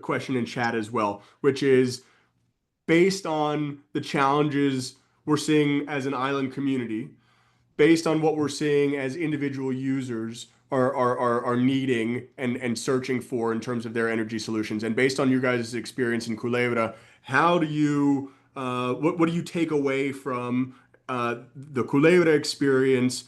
question in chat as well, which is based on the challenges we're seeing as an island community, based on what we're seeing as individual users are needing and searching for in terms of their energy solutions, and based on your guys' experience in Culebra, how do you what do you take away from the Culebra experience,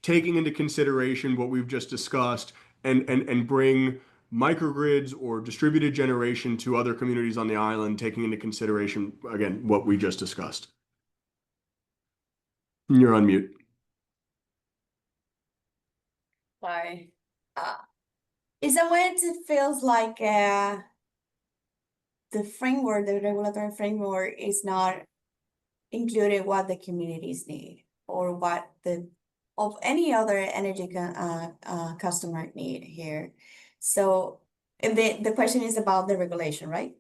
taking into consideration what we've just discussed, and bring microgrids or distributed generation to other communities on the island, taking into consideration, again, what we just discussed? You're on mute. Sorry. Is a way it feels like the framework, the regulatory framework is not included what the communities need or what of any other energy customer need here. So the question is about the regulation, right?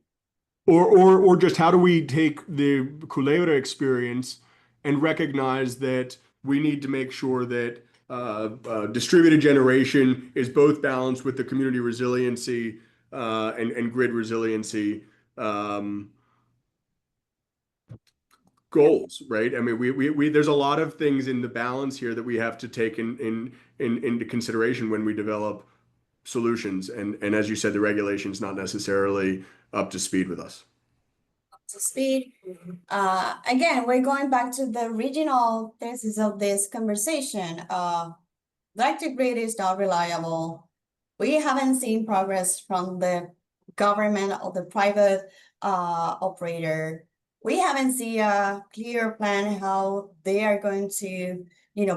Or just how do we take the Culebra experience and recognize that we need to make sure that distributed generation is both balanced with the community resiliency and grid resiliency goals, right? I mean, we there's a lot of things in the balance here that we have to take into consideration when we develop solutions. And as you said, the regulation is not necessarily up to speed with us. To speed. Again, we're going back to the original thesis of this conversation. Electric grid is not reliable. We haven't seen progress from the government or the private operator. We haven't seen a clear plan how they are going to,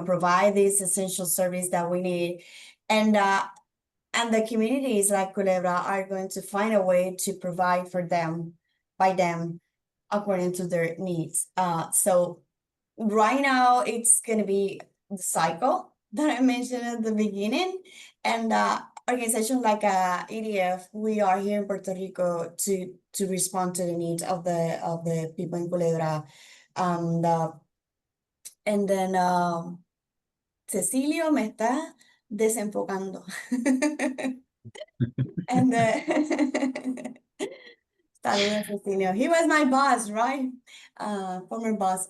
provide this essential service that we need. And the communities like Culebra are going to find a way to provide for them by them according to their needs. So right now it's going to be the cycle that I mentioned at the beginning, and organizations like EDF, we are here in Puerto Rico to respond to the needs of the people in Culebra, and then Cecilio me está desenfocando. And saludos, Cecilio. He was my boss, right? Former boss.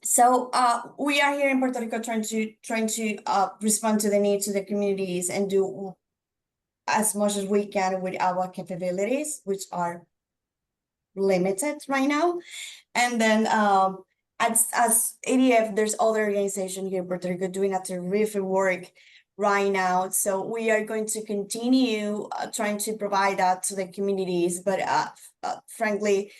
So we are here in Puerto Rico trying to respond to the needs of the communities and do as much as we can with our capabilities, which are limited right now. And then as ADF, there's other organization here in Puerto Rico doing a terrific work right now. So we are going to continue trying to provide that to the communities. But frankly,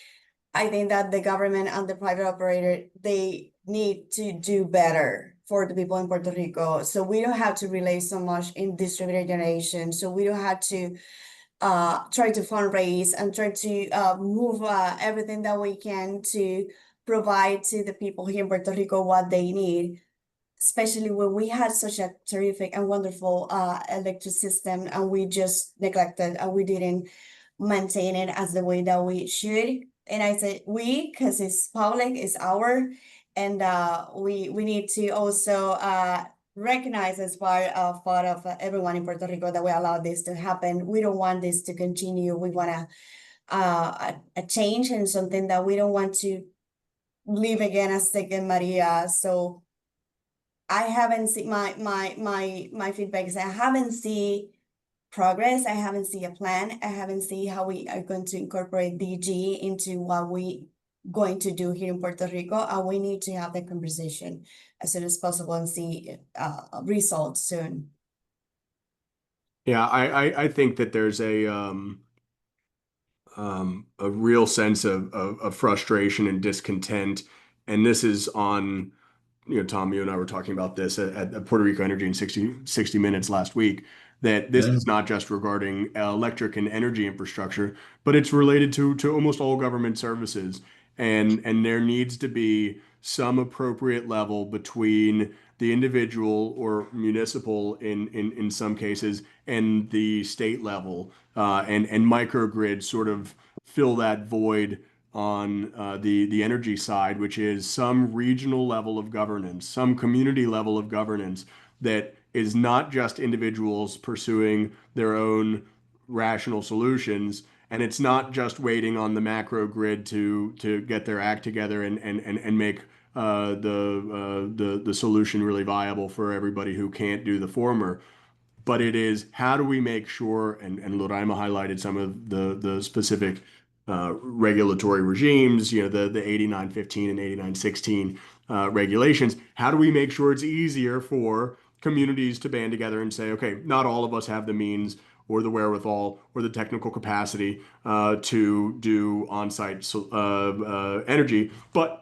I think that the government and the private operator, they need to do better for the people in Puerto Rico. So we don't have to rely so much in distributed generation. So we don't have to try to fundraise and try to move everything that we can to provide to the people here in Puerto Rico what they need, especially when we had such a terrific and wonderful electric system and we just neglected and we didn't maintain it as the way that we should. And I said we, because it's public, it's our, and we need to also recognize as part of everyone in Puerto Rico that we allow this to happen. We don't want this to continue. We want a change and something that we don't want to live again as Second Maria. So I haven't seen my feedback is I haven't seen progress. I haven't seen a plan. I haven't seen how we are going to incorporate DG into what we going to do here in Puerto Rico. And we need to have that conversation as soon as possible and see results soon. Yeah, I think that there's a real sense of frustration and discontent, and this is on, Tom, you and I were talking about this at Puerto Rico Energy in 60 Minutes last week, that this Yeah. is not just regarding electric and energy infrastructure, but it's related to almost all government services. And there needs to be some appropriate level between the individual or municipal in some cases and the state level, and microgrids sort of fill that void on the energy side, which is some regional level of governance, some community level of governance that is not just individuals pursuing their own rational solutions, and it's not just waiting on the macro grid to get their act together and make the solution really viable for everybody who can't do the former. But it is, how do we make sure, and Loraima highlighted some of the specific regulatory regimes, the 8915 and 8916 regulations. How do we make sure it's easier for communities to band together and say, okay, not all of us have the means or the wherewithal or the technical capacity to do on-site energy, but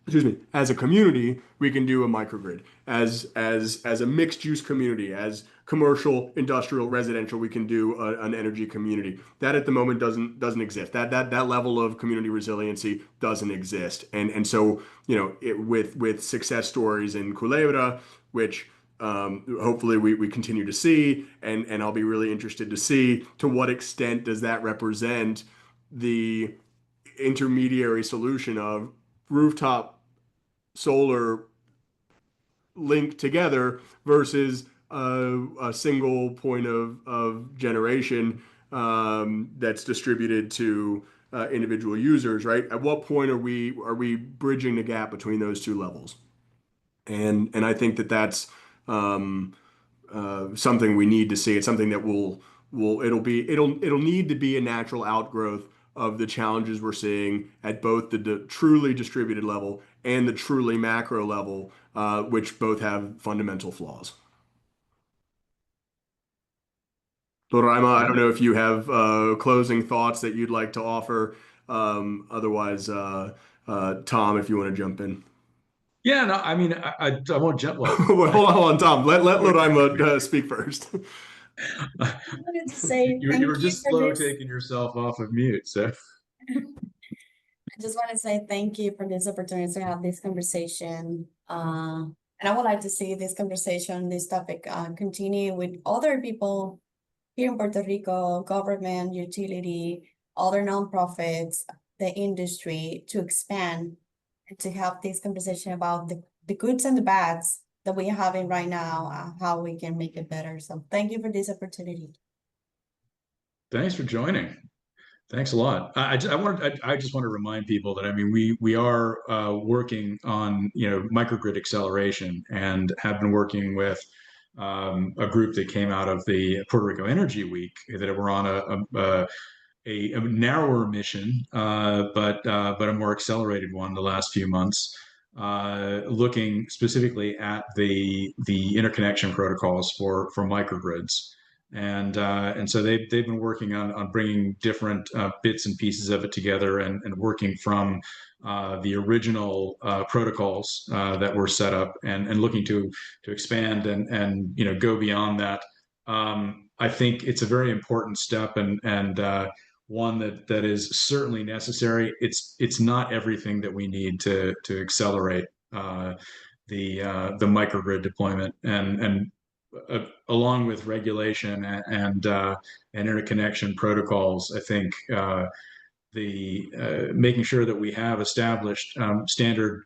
excuse me, as a community, we can do a microgrid. As a mixed use community, as commercial, industrial, residential, we can do an energy community. That at the moment doesn't exist. That level of community resiliency doesn't exist. And so with success stories in Culebra, which hopefully we continue to see, and I'll be really interested to see to what extent does that represent the intermediary solution of rooftop solar linked together versus a single point of generation that's distributed to individual users, right? At what point are we bridging the gap between those two levels? And I think that that's something we need to see. It's something that it'll need to be a natural outgrowth of the challenges we're seeing at both the truly distributed level and the truly macro level, which both have fundamental flaws. Loraima, I Yeah. don't know if you have closing thoughts that you'd like to offer. Otherwise, Tom, if you want to jump in. Yeah, no, I mean, I won't jump. Well, Well, hold on, Tom. Let quick, Loraima quick. speak first. I wanted to say You thank were you just for slow this. taking yourself off of mute. So I just want to say thank you for this opportunity to have this conversation. And I would like to see this conversation, this topic, continue with other people here in Puerto Rico, government, utility, other nonprofits, the industry to expand and to have this conversation about the goods and the bads that we're having right now, how we can make it better. So thank you for this opportunity. thanks for joining. Thanks a lot. I just want to remind people that I mean we are working on microgrid acceleration and have been working with a group that came out of the Puerto Rico Energy Week that were on a narrower mission, but a more accelerated one the last few months, looking specifically at the interconnection protocols for microgrids. And so they've been working on bringing different bits and pieces of it together and working from the original protocols that were set up and looking to expand and go beyond that. I think it's a very important step and one that is certainly necessary. It's not everything that we need to accelerate the microgrid deployment and along with regulation and interconnection protocols. I think the making sure that we have established standard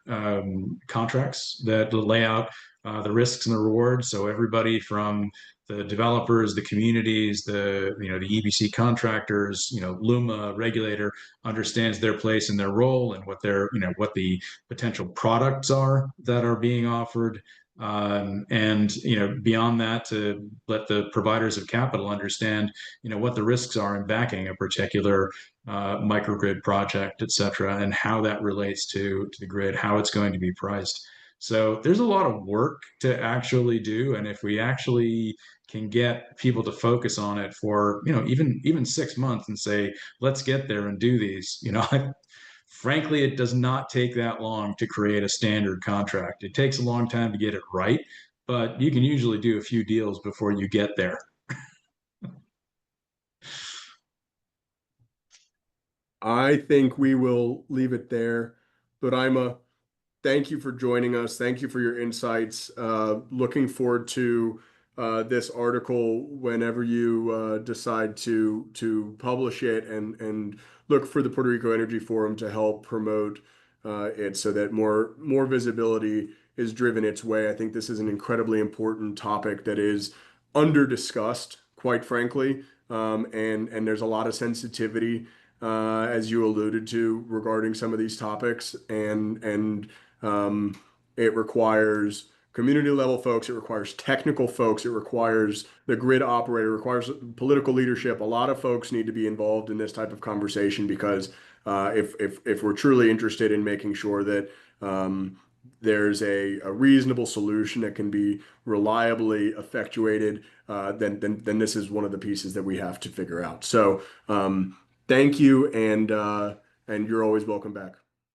contracts that lay out the risks and the rewards. So everybody from the developers, the communities, the EBC contractors, Luma regulator understands their place and their role and what the potential products are that are being offered. And beyond that, to let the providers of capital understand what the risks are in backing a particular microgrid project, et cetera, and how that relates to the grid, how it's going to be priced. So there's a lot of work to actually do, and if we actually can get people to focus on it for even 6 months and say, let's get there and do these, frankly, it does not take that long to create a standard contract. It takes a long time to get it right, but you can usually do a few deals before you get there. I think we will leave it there. But thank you for joining us. Thank you for your insights. Looking forward to this article whenever you decide to publish it and look for the Puerto Rico Energy Forum to help promote it so that more visibility is driven its way. I think this is an incredibly important topic that is under discussed, quite frankly, and there's a lot of sensitivity as you alluded to regarding some of these topics and it requires community level folks, it requires technical folks, it requires the grid operator, it requires political leadership. A lot of folks need to be involved in this type of conversation because if we're truly interested in making sure that there's a reasonable solution that can be reliably effectuated, then this is one of the pieces that we have to figure out. So thank you, and you're always welcome back.